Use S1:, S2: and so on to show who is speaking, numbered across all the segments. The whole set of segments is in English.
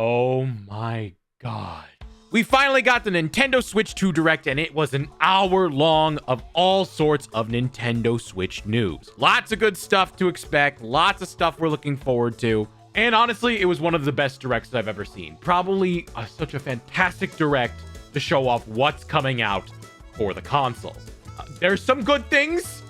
S1: Oh my god. We finally got the Nintendo Switch 2 Direct, and it was an hour long of all sorts of Nintendo Switch news. Lots of good stuff to expect, lots of stuff we're looking forward to. And honestly, it was one of the best Directs I've ever seen. Probably such a fantastic Direct to show off what's coming out for the consoles. There's some good things,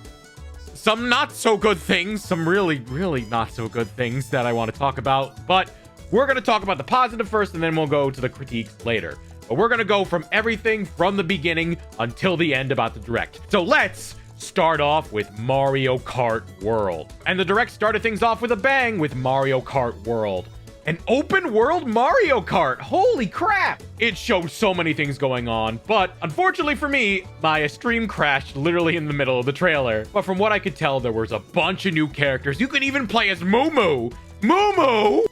S1: some not so good things, some really, really not so good things that I want to talk about. But we're going to talk about the positive first, and then we'll go to the critiques later. But we're going to go from everything from the beginning until the end about the Direct. So let's start off with Mario Kart World. And the Direct started things off with a bang with Mario Kart World. An open world Mario Kart. Holy crap. It showed so many things going on, but unfortunately for me, my stream crashed literally in the middle of the trailer. But from what I could tell, there was a bunch of new characters. You could even play as Moo!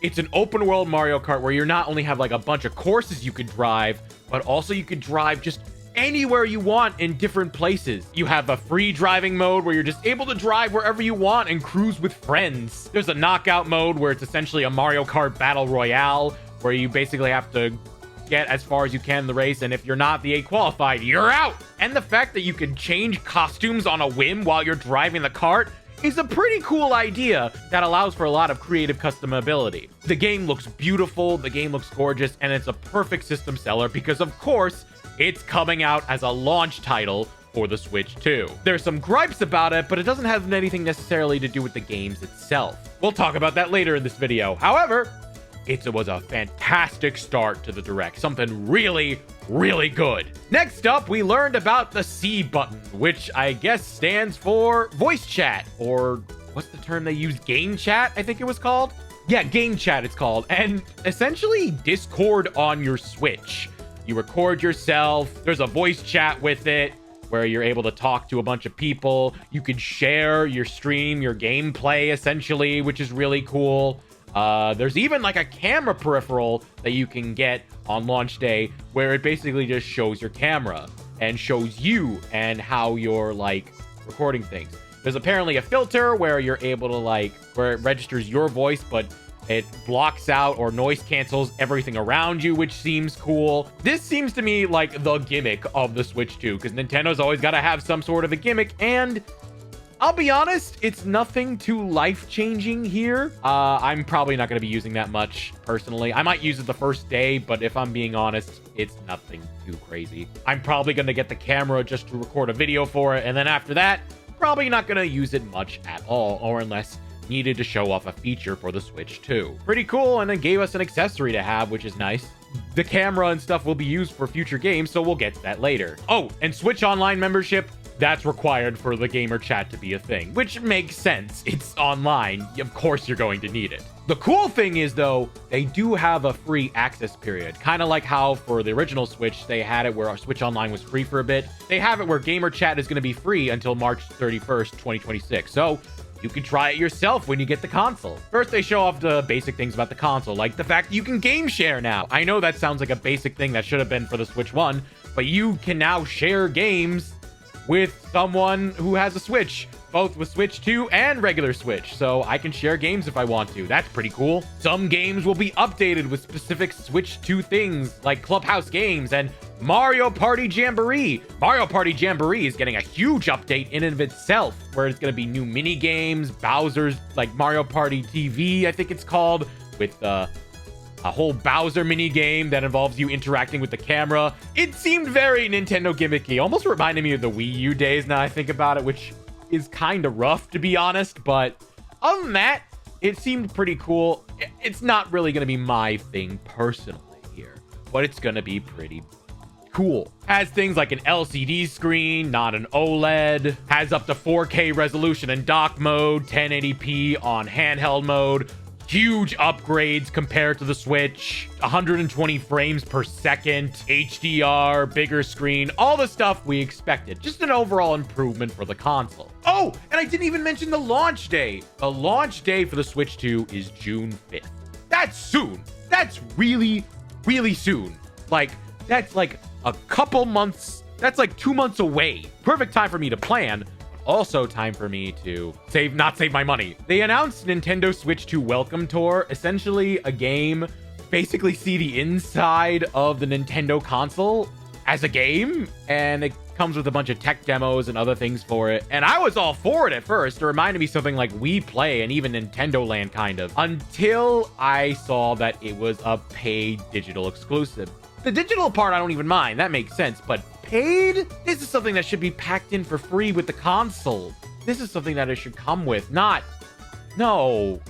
S1: It's an open world Mario Kart where you not only have like a bunch of courses you could drive, but also you could drive just anywhere you want in different places. You have a free driving mode where you're just able to drive wherever you want and cruise with friends. There's a knockout mode where it's essentially a Mario Kart Battle Royale where you basically have to get as far as you can in the race, and if you're not the 8 qualified, you're out. And the fact that you can change costumes on a whim while you're driving the kart is a pretty cool idea that allows for a lot of creative customability. The game looks beautiful, the game looks gorgeous, and it's a perfect system seller because, of course, it's coming out as a launch title for the Switch 2. There's some gripes about it, but it doesn't have anything necessarily to do with the games itself. We'll talk about that later in this video. However, it was a fantastic start to the Direct. Something really, really good. Next up, we learned about the C button, which I guess stands for voice chat, or what's the term they use? Game chat, I think it was called? Yeah, game chat it's called. And essentially Discord on your Switch. You record yourself. There's a voice chat with it where you're able to talk to a bunch of people. You can share your stream, your gameplay, essentially, which is really cool. There's even like a camera peripheral that you can get on launch day where it basically just shows your camera and shows you and how you're like recording things. There's apparently a filter where you're able to where it registers your voice, but it blocks out or noise cancels everything around you, which seems cool. This seems to me like the gimmick of the Switch 2, because Nintendo's always got to have some sort of a gimmick, and I'll be honest, it's nothing too life-changing here. I'm probably not going to be using that much, personally. I might use it the first day, but if I'm being honest, it's nothing too crazy. I'm probably going to get the camera just to record a video for it, and then after that, probably not going to use it much at all, or unless needed to show off a feature for the Switch 2. Pretty cool, and then gave us an accessory to have, which is nice. The camera and stuff will be used for future games, so we'll get to that later. Oh, and Switch Online membership, that's required for the gamer chat to be a thing, which makes sense. It's online. Of course you're going to need it. The cool thing is, though, they do have a free access period. Kind of like how for the original Switch, they had it where our Switch Online was free for a bit. They have it where gamer chat is going to be free until March 31st, 2026. So you can try it yourself when you get the console. First, they show off the basic things about the console, like the fact that you can game share now. I know that sounds like a basic thing that should have been for the Switch 1, but you can now share games with someone who has a Switch, both with Switch 2 and regular Switch, so I can share games if I want to. That's pretty cool. Some games will be updated with specific Switch 2 things, like Clubhouse Games and Mario Party Jamboree. Mario Party Jamboree is getting a huge update in and of itself, where it's going to be new mini games, Bowser's, like Mario Party TV, I think it's called, with a whole Bowser mini game that involves you interacting with the camera. It seemed very Nintendo gimmicky, almost reminded me of the Wii U days now I think about it, which is kind of rough to be honest, but other than that, it seemed pretty cool. It's not really going to be my thing personally here, but it's going to be pretty cool. Has things like an LCD screen, not an OLED. Has up to 4K resolution in dock mode, 1080p on handheld mode. Huge upgrades compared to the Switch. 120 frames per second, HDR, bigger screen, all the stuff we expected. Just an overall improvement for the console. Oh, and I didn't even mention the launch day. The launch day for the Switch 2 is June 5th. That's soon. That's really, really soon. Like, that's like a couple months. That's like 2 months away. Perfect time for me to plan. Also time for me to not save my money. They announced Nintendo Switch 2 Welcome Tour, essentially a game basically see the inside of the Nintendo console as a game, and it comes with a bunch of tech demos and other things for it. And I was all for it at first. It reminded me something like Wii Play and even Nintendo Land kind of, until I saw that it was a paid digital exclusive. The digital part I don't even mind, that makes sense, but paid? This is something that should be packed in for free with the console. This is something that it should come with, not... No.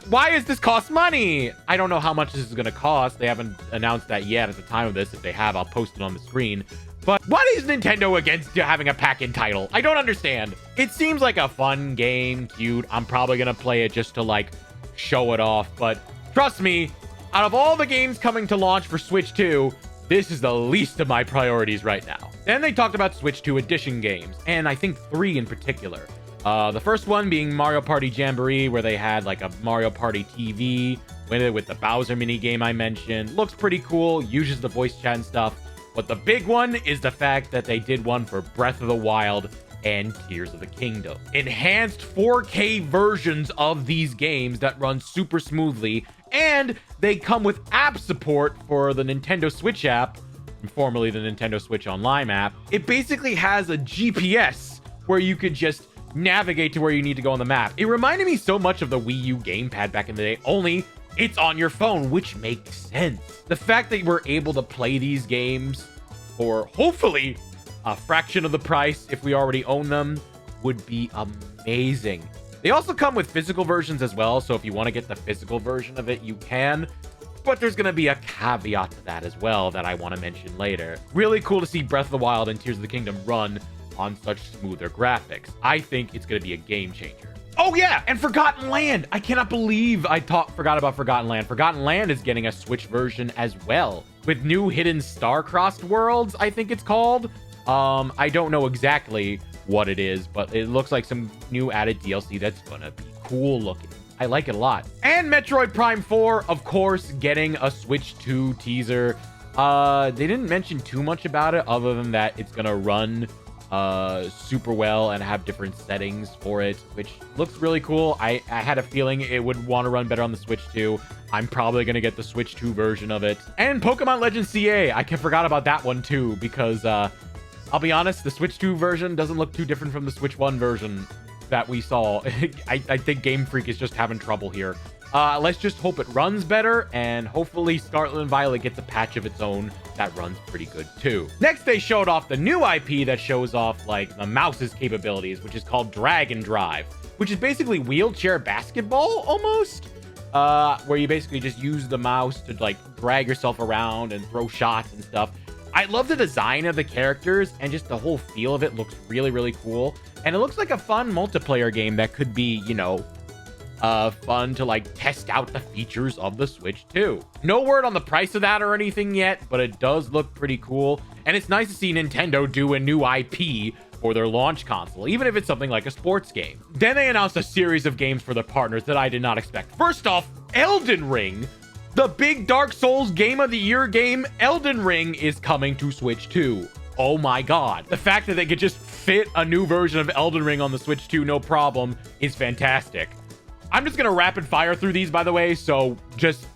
S1: Why does this cost money? I don't know how much this is going to cost. They haven't announced that yet at the time of this. If they have, I'll post it on the screen. But what is Nintendo against having a pack-in title? I don't understand. It seems like a fun game, cute. I'm probably going to play it just to, like, show it off. But trust me, out of all the games coming to launch for Switch 2, this is the least of my priorities right now. Then they talked about Switch 2 Edition games, and I think 3 in particular. The first one being Mario Party Jamboree, where they had like a Mario Party TV with the Bowser mini game I mentioned. Looks pretty cool, uses the voice chat and stuff. But the big one is the fact that they did one for Breath of the Wild and Tears of the Kingdom. Enhanced 4K versions of these games that run super smoothly, and they come with app support for the Nintendo Switch app, formerly the Nintendo Switch Online app. It basically has a GPS where you could just navigate to where you need to go on the map. It reminded me so much of the Wii U gamepad back in the day, only it's on your phone, which makes sense. The fact that we're able to play these games for hopefully a fraction of the price if we already own them would be amazing. They also come with physical versions as well, so if you want to get the physical version of it, you can. But there's going to be a caveat to that as well that I want to mention later. Really cool to see Breath of the Wild and Tears of the Kingdom run on such smoother graphics. I think it's going to be a game changer. Oh yeah, and Forgotten Land. I cannot believe I forgot about Forgotten Land. Forgotten Land is getting a Switch version as well, with new hidden star-crossed worlds, I think it's called. I don't know exactly what it is, but it looks like some new added DLC that's gonna be cool looking. I like it a lot. And Metroid Prime 4, of course, getting a Switch 2 teaser. They didn't mention too much about it other than that it's gonna run super well and have different settings for it, which looks really cool. I had a feeling it would want to run better on the Switch 2. I'm probably going to get the Switch 2 version of it. And Pokemon Legends CA, I forgot about that one too, because I'll be honest, the Switch 2 version doesn't look too different from the Switch 1 version that we saw. I think Game Freak is just having trouble here. Let's just hope it runs better, and hopefully Scarlet and Violet gets a patch of its own that runs pretty good too. Next, they showed off the new IP that shows off like the mouse's capabilities, which is called Drag and Drive, which is basically wheelchair basketball almost, where you basically just use the mouse to like drag yourself around and throw shots and stuff. I love the design of the characters, and just the whole feel of it looks really, really cool. And it looks like a fun multiplayer game that could be, you know, fun to like test out the features of the Switch 2. No word on the price of that or anything yet, but it does look pretty cool. And it's nice to see Nintendo do a new IP for their launch console, even if it's something like a sports game. Then they announced a series of games for their partners that I did not expect. First off, Elden Ring. The big Dark Souls Game of the Year game, Elden Ring, is coming to Switch 2. Oh my god. The fact that they could just fit a new version of Elden Ring on the Switch 2 no problem is fantastic. I'm just going to rapid fire through these, by the way, so just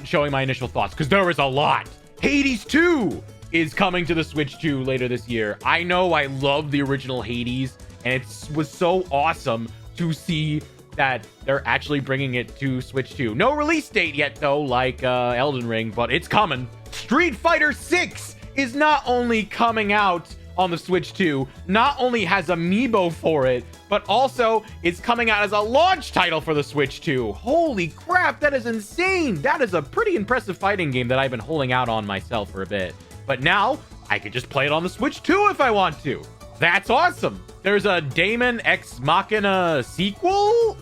S1: showing my initial thoughts, because there is a lot. Hades 2 is coming to the Switch 2 later this year. I know I love the original Hades, and it was so awesome to see that they're actually bringing it to Switch 2. No release date yet, though, like Elden Ring, but it's coming. Street Fighter 6 is not only coming out on the Switch 2, not only has Amiibo for it, but also it's coming out as a launch title for the Switch 2. Holy crap, that is insane. That is a pretty impressive fighting game that I've been holding out on myself for a bit. But now, I can just play it on the Switch 2 if I want to. That's awesome. There's a Daemon Ex Machina sequel?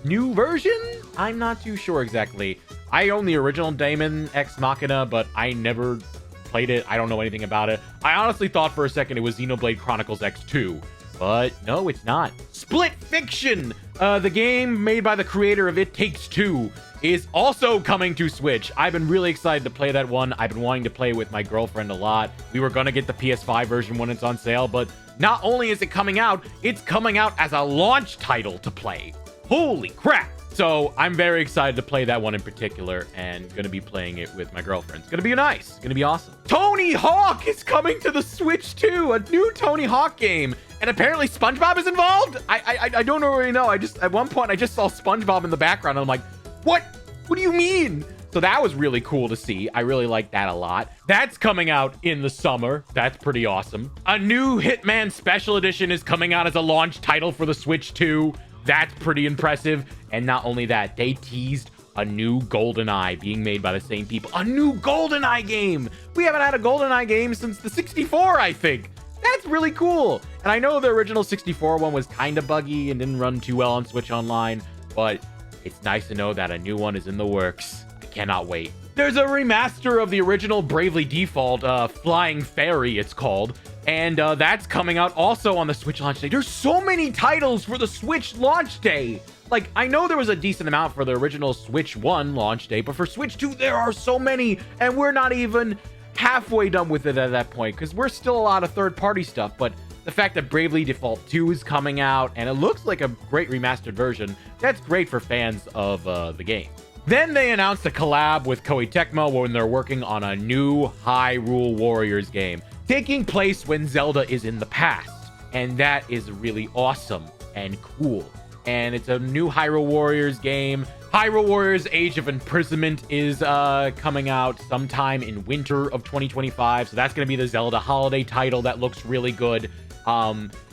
S1: New version? I'm not too sure exactly. I own the original Daemon Ex Machina, but I never played it. I don't know anything about it. I honestly thought for a second it was Xenoblade Chronicles X2, but no, it's not. Split Fiction, the game made by the creator of It Takes Two, is also coming to Switch. I've been really excited to play that one. I've been wanting to play it with my girlfriend a lot. We were gonna get the PS5 version when it's on sale, but not only is it coming out, it's coming out as a launch title to play. Holy crap! So I'm very excited to play that one in particular and going to be playing it with my girlfriend. It's going to be nice. It's going to be awesome. Tony Hawk is coming to the Switch too. A new Tony Hawk game. And apparently SpongeBob is involved. I don't really know. At one point I just saw SpongeBob in the background. And I'm like, what? What do you mean? So that was really cool to see. I really like that a lot. That's coming out in the summer. That's pretty awesome. A new Hitman Special Edition is coming out as a launch title for the Switch 2. That's pretty impressive. And not only that, they teased a new GoldenEye being made by the same people. A new GoldenEye game. We haven't had a GoldenEye game since the 64, I think. That's really cool. And I know the original 64 one was kind of buggy and didn't run too well on Switch Online, but it's nice to know that a new one is in the works. Cannot wait. There's a remaster of the original Bravely Default, Flying Fairy it's called, and that's coming out also on the Switch launch day. There's so many titles for the Switch launch day. Like, I know there was a decent amount for the original Switch 1 launch day, but for Switch 2 there are so many, and we're not even halfway done with it at that point because we're still a lot of third-party stuff. But the fact that Bravely Default 2 is coming out and it looks like a great remastered version, that's great for fans of the game. Then they announced a collab with Koei Tecmo when they're working on a new Hyrule Warriors game, taking place when Zelda is in the past. And that is really awesome and cool. And it's a new Hyrule Warriors game. Hyrule Warriors Age of Imprisonment is coming out sometime in winter of 2025. So that's going to be the Zelda holiday title that looks really good.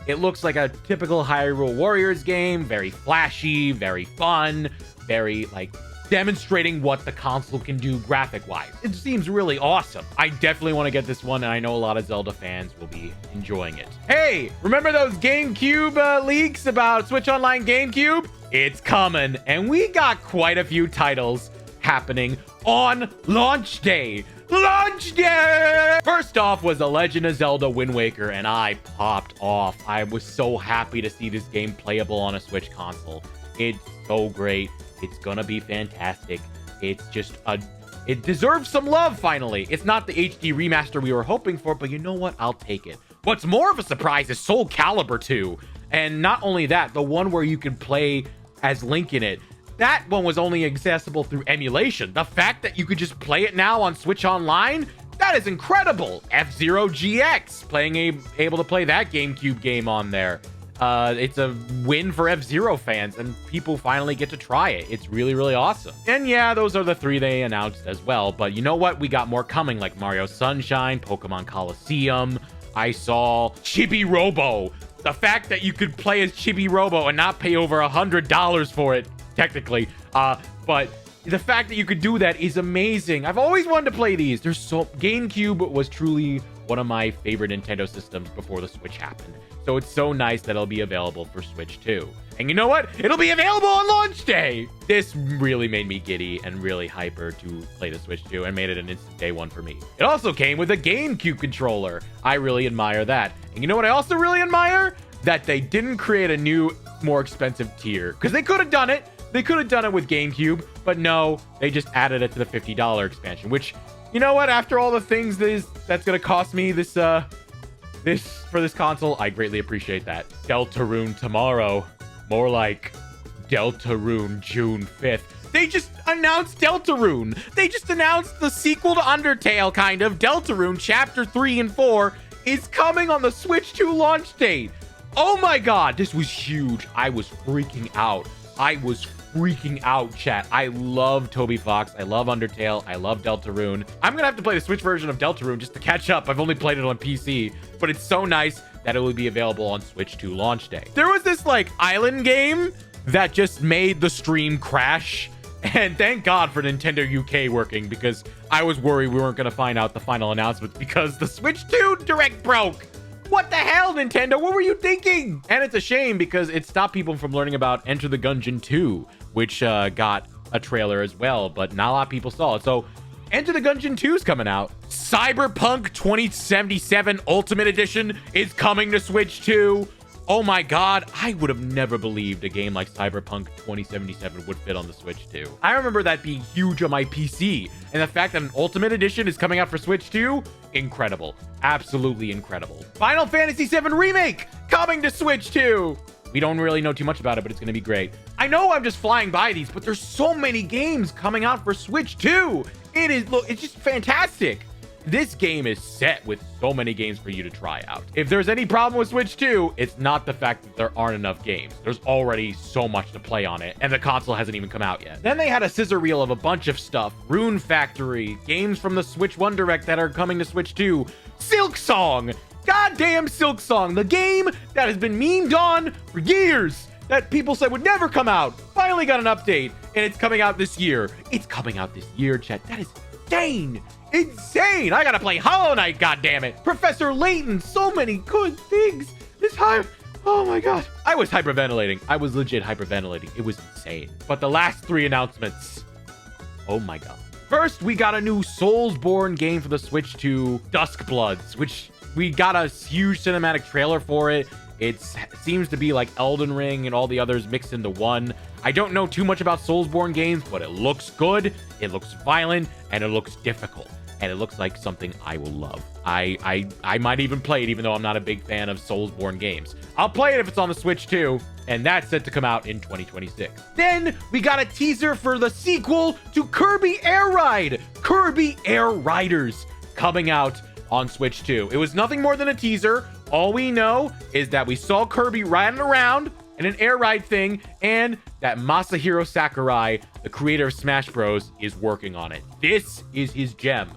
S1: It looks like a typical Hyrule Warriors game. Very flashy, very fun, very like demonstrating what the console can do graphic-wise. It seems really awesome. I definitely want to get this one, and I know a lot of Zelda fans will be enjoying it. Hey, remember those GameCube leaks about Switch Online GameCube? It's coming, and we got quite a few titles happening on launch day. Launch day! First off was The Legend of Zelda Wind Waker, and I popped off. I was so happy to see this game playable on a Switch console. It's so great. It's gonna be fantastic. It's just it deserves some love finally. It's not the HD remaster we were hoping for, but you know what? I'll take it. What's more of a surprise is Soul Calibur 2. And not only that, the one where you can play as Link in it, that one was only accessible through emulation. The fact that you could just play it now on Switch Online, that is incredible. F-Zero GX, able to play that GameCube game on there. It's a win for F-Zero fans, and people finally get to try it. It's really, really awesome. And yeah, those are the three they announced as well. But you know what? We got more coming, like Mario Sunshine, Pokemon Coliseum. I saw Chibi Robo. The fact that you could play as Chibi Robo and not pay over $100 for it, technically. But the fact that you could do that is amazing. I've always wanted to play these. GameCube was truly one of my favorite Nintendo systems before the Switch happened. So it's so nice that it'll be available for Switch 2. And you know what? It'll be available on launch day! This really made me giddy and really hyper to play the Switch 2 and made it an instant day one for me. It also came with a GameCube controller. I really admire that. And you know what I also really admire? That they didn't create a new, more expensive tier. Because they could have done it. They could have done it with GameCube. But no, they just added it to the $50 expansion. Which, you know what? After all the things that's going to cost me for this console, I greatly appreciate that. Deltarune tomorrow. More like Deltarune June 5th. They just announced Deltarune. They just announced the sequel to Undertale, kind of. Deltarune Chapter 3 and 4 is coming on the Switch 2 launch date. Oh my god, this was huge. I was freaking out. Chat. I love Toby Fox. I love Undertale. I love Deltarune. I'm gonna have to play the Switch version of Deltarune just to catch up. I've only played it on PC, but it's so nice that it will be available on Switch 2 launch day. There was this like island game that just made the stream crash, and thank God for Nintendo UK working, because I was worried we weren't gonna find out the final announcement because the Switch 2 Direct broke. What the hell, Nintendo? What were you thinking? And it's a shame because it stopped people from learning about Enter the Gungeon 2, which got a trailer as well, but not a lot of people saw it. So Enter the Gungeon 2 is coming out. Cyberpunk 2077 Ultimate Edition is coming to Switch 2. Oh my god, I would have never believed a game like Cyberpunk 2077 would fit on the Switch 2. I remember that being huge on my PC, and the fact that an Ultimate Edition is coming out for Switch 2, incredible. Absolutely incredible. Final Fantasy VII Remake coming to Switch 2. We don't really know too much about it, but it's going to be great. I know I'm just flying by these, but there's so many games coming out for Switch 2. It's just fantastic. This game is set with so many games for you to try out. If there's any problem with Switch 2, it's not the fact that there aren't enough games. There's already so much to play on it, and the console hasn't even come out yet. Then they had a scissor reel of a bunch of stuff. Rune Factory, games from the Switch 1 Direct that are coming to Switch 2. Silk Song! Goddamn Silk Song, the game that has been memed on for years, that people said would never come out, finally got an update, and it's coming out this year. It's coming out this year, chat. That is insane. I gotta play Hollow Knight, goddammit. Professor Layton, so many good things. Oh my god. I was hyperventilating. I was legit hyperventilating. It was insane. But the last 3 announcements, oh my god. First, we got a new Soulsborne game for the Switch 2, Duskbloods, which we got a huge cinematic trailer for it. It seems to be like Elden Ring and all the others mixed into one. I don't know too much about Soulsborne games, but it looks good, it looks violent, and it looks difficult. And it looks like something I will love. I might even play it, even though I'm not a big fan of Soulsborne games. I'll play it if it's on the Switch too, and that's set to come out in 2026. Then we got a teaser for the sequel to Kirby Air Ride, Kirby Air Riders, coming out on Switch 2. It was nothing more than a teaser. All we know is that we saw Kirby riding around in an air ride thing, and that Masahiro Sakurai, the creator of Smash Bros, is working on it. This is his gem.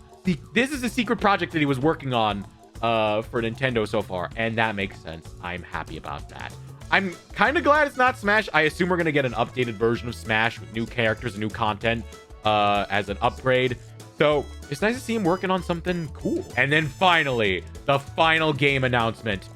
S1: This is a secret project that he was working on for Nintendo so far, and that makes sense. I'm happy about that. I'm kind of glad it's not Smash. I assume we're going to get an updated version of Smash with new characters and new content as an upgrade. So it's nice to see him working on something cool. And then finally, the final game announcement.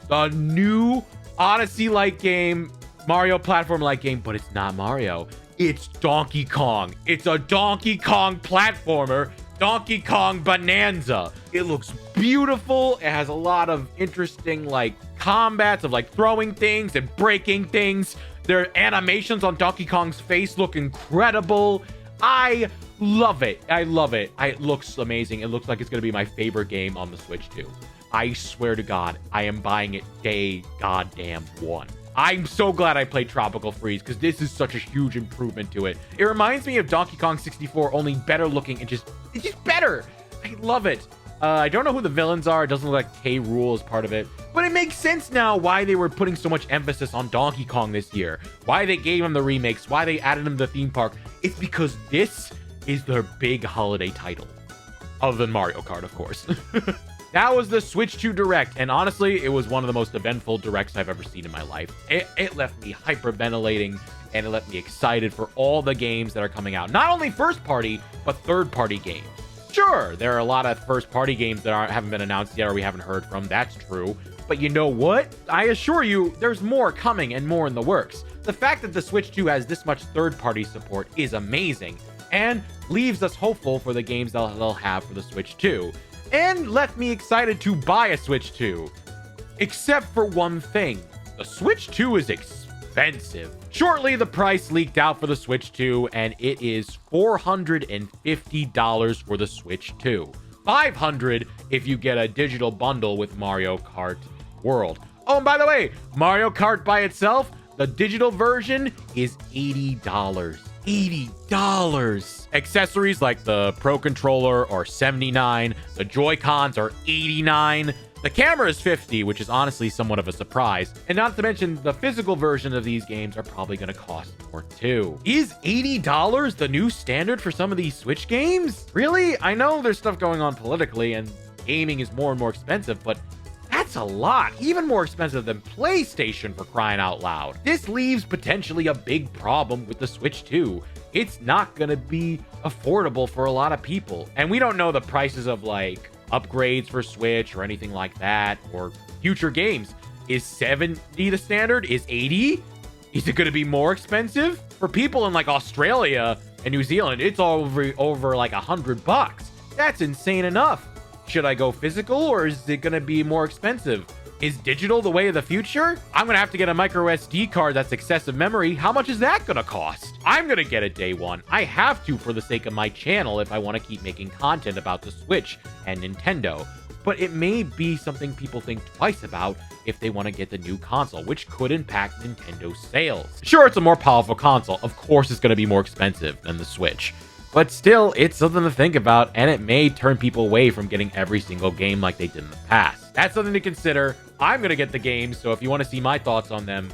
S1: The new Odyssey-like game, Mario platform-like game, but it's not Mario. It's Donkey Kong. It's a Donkey Kong platformer, Donkey Kong Bonanza. It looks beautiful. It has a lot of interesting like combats of like throwing things and breaking things. Their animations on Donkey Kong's face look incredible. I love it. I love it. It looks amazing. It looks like it's going to be my favorite game on the Switch 2. I swear to God, I am buying it day goddamn one. I'm so glad I played Tropical Freeze because this is such a huge improvement to it. It reminds me of Donkey Kong 64, only better looking and it's just better. I love it. I don't know who the villains are. It doesn't look like K. Rool is part of it. But it makes sense now why they were putting so much emphasis on Donkey Kong this year. Why they gave him the remakes. Why they added him to the theme park. It's because this is their big holiday title. Other than Mario Kart, of course. That was the Switch 2 Direct, and honestly, it was one of the most eventful Directs I've ever seen in my life. It left me hyperventilating, and it left me excited for all the games that are coming out. Not only first-party, but third-party games. Sure, there are a lot of first-party games that haven't been announced yet or we haven't heard from. That's true. But you know what? I assure you, there's more coming and more in the works. The fact that the Switch 2 has this much third-party support is amazing, and leaves us hopeful for the games they'll have for the Switch 2. And left me excited to buy a Switch 2. Except for one thing. The Switch 2 is expensive. Shortly, the price leaked out for the Switch 2, and it is $450 for the Switch 2. $500 if you get a digital bundle with Mario Kart World. Oh, and by the way, Mario Kart by itself, the digital version is $80. $80. Accessories like the Pro Controller are $79. The Joy-Cons are $89. The camera is $50, which is honestly somewhat of a surprise. And not to mention, the physical versions of these games are probably going to cost more too. Is $80 the new standard for some of these Switch games? Really? I know there's stuff going on politically and gaming is more and more expensive, but that's a lot. Even more expensive than PlayStation, for crying out loud. This leaves potentially a big problem with the Switch 2. It's not going to be affordable for a lot of people. And we don't know the prices of like upgrades for Switch or anything like that, or future games. Is 70 the standard? Is 80? Is it going to be more expensive? For people in like Australia and New Zealand, it's over like $100. That's insane enough. Should I go physical, or is it going to be more expensive? Is digital the way of the future? I'm gonna have to get a micro SD card that's excessive memory. How much is that gonna cost? I'm gonna get it day one. I have to for the sake of my channel if I want to keep making content about the Switch and Nintendo. But it may be something people think twice about if they want to get the new console, which could impact Nintendo's sales. Sure, it's a more powerful console. Of course, it's going to be more expensive than the Switch. But still, it's something to think about, and it may turn people away from getting every single game like they did in the past. That's something to consider. I'm going to get the games, so if you want to see my thoughts on them,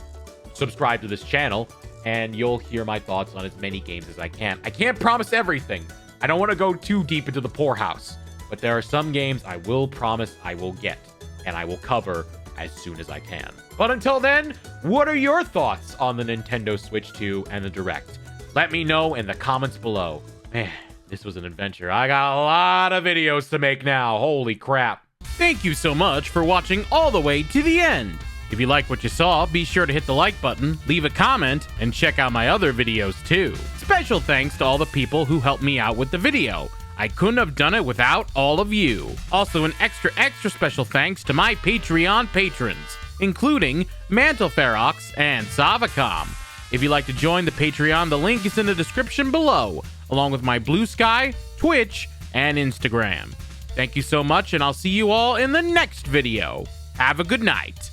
S1: subscribe to this channel, and you'll hear my thoughts on as many games as I can. I can't promise everything. I don't want to go too deep into the poorhouse, but there are some games I will promise I will get, and I will cover as soon as I can. But until then, what are your thoughts on the Nintendo Switch 2 and the Direct? Let me know in the comments below. Man, this was an adventure. I got a lot of videos to make now. Holy crap. Thank you so much for watching all the way to the end. If you like what you saw, be sure to hit the like button, leave a comment, and check out my other videos too. Special thanks to all the people who helped me out with the video. I couldn't have done it without all of you. Also, an extra special thanks to my Patreon patrons, including Mantelferox and Savacom. If you'd like to join the Patreon, the link is in the description below, along with my Blue Sky, Twitch, and Instagram. Thank you so much, and I'll see you all in the next video. Have a good night.